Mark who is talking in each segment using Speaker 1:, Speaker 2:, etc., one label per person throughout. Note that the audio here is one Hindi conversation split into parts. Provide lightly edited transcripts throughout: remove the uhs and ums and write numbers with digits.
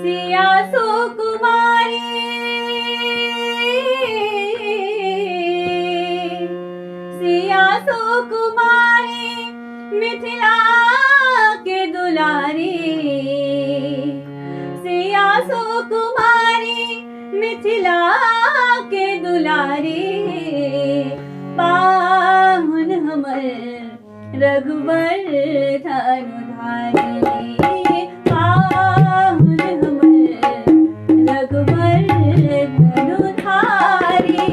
Speaker 1: सिया सुकुमारी सिया सुकुमारी मिथिला के दुलारी सिया सुकुमारी मिथिला के दुलारी पाहुन हमर रघुवर धनु धारी पाहुन हमर रघुवर धनु धारी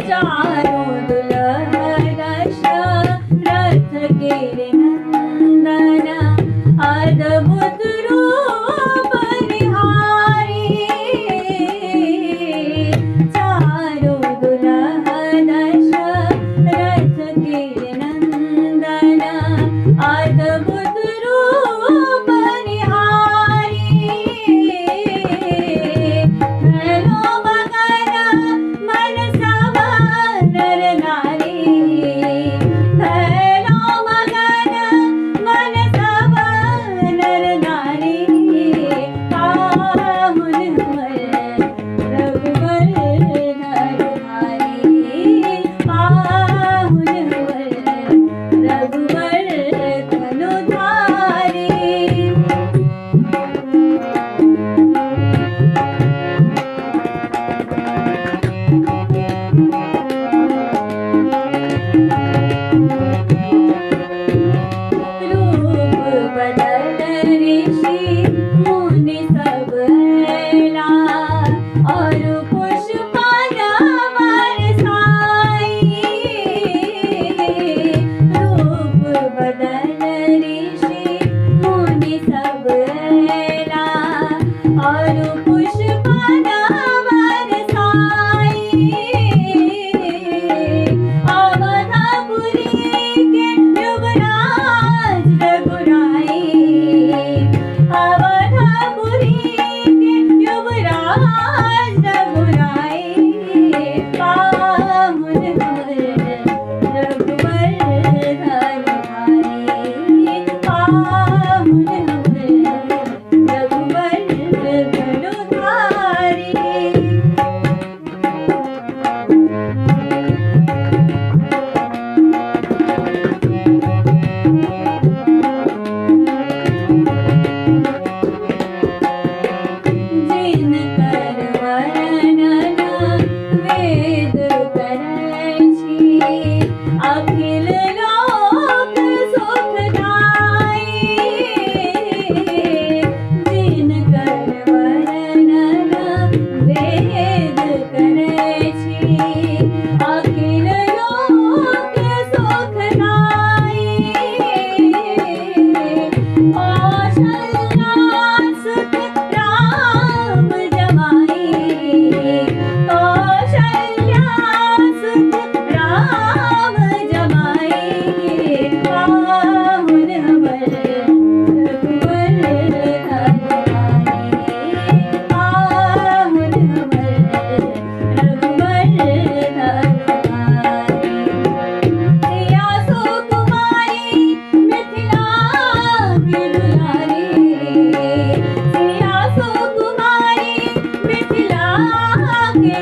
Speaker 1: चारों दुल्हा दशरथ के नंदना अद्भुत रूप निहारी चारों दुल्हा दशरथ के नंदना अद्भुत रूप निहारी हेलो मगन मन सब नर नारी हेलो मगन मन सब नर नारी पाहुन हमर रघुवर धनु धारी पाहुन हमर रघुवर धनु धारी रूप बदल ऋषि मुनि सब ऐला और पुष्पन बरसाई रूप बदल ऋषि मुनि सब ऐला और पुष्पन बरसाई अवधपुरी के युवराज रघुराई अवधपुरी के युवराज रघुराई पाहुन हमर रघुवर धनु धारी पाहुन हमर रघुवर धनु धारी जिन कर वर्णन वेद करै छी अखिल लोक सुखदाई जिन कर वर्णन वेद करै छी अखिल लोक सुखदाई कौशल्या सुत राम जमाई कौशल्या सुत राम जमाई पाहुन हमर रघुवर धनु धारी पाहुन हमर रघुवर धनु धारी सिया सुकुमारी मिथिला के दुलारी सिया सुकुमारी मिथिला के